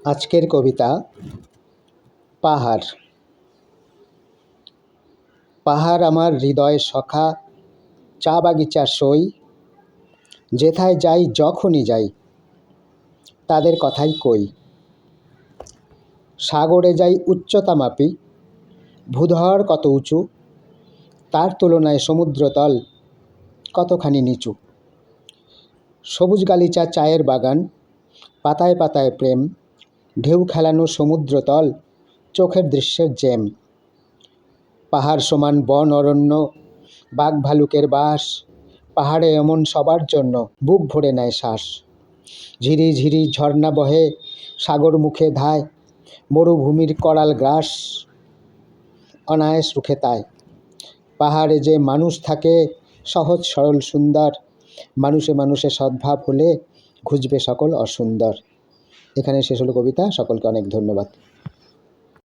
আজকের কবিতা পাহাড়। পাহাড় আমার হৃদয় সখা, চা বাগিচার সই। যেথায় যাই যখনই যাই তাদের কথাই কই। সাগরে যাই উচ্চতা মাপি, ভূধর কত উঁচু, তার তুলনায় সমুদ্রতল কতখানি নিচু। সবুজ গালিচা চায়ের বাগান, পাতায় পাতায় প্রেম, ঢেউ খেলানো সমুদ্রতল চোখের দৃশ্যের জেম। পাহাড় সমান বন অরণ্য, বাঘ ভালুকের বাস, পাহাড়ে এমন সবার জন্য বুক ভরে নেয় শ্বাস। ঝিরি ঝিরি ঝর্ণা বহে, সাগর মুখে ধায়, মরুভূমির করাল গ্রাস অনায়াস রুখে তাই। পাহাড়ে যে মানুষ থাকে সহজ সরল সুন্দর, মানুষে মানুষে সদ্ভাব হলে ঘুচবে সকল অসুন্দর। এখানে শেষ হলো কবিতা। সকলকে অনেক ধন্যবাদ।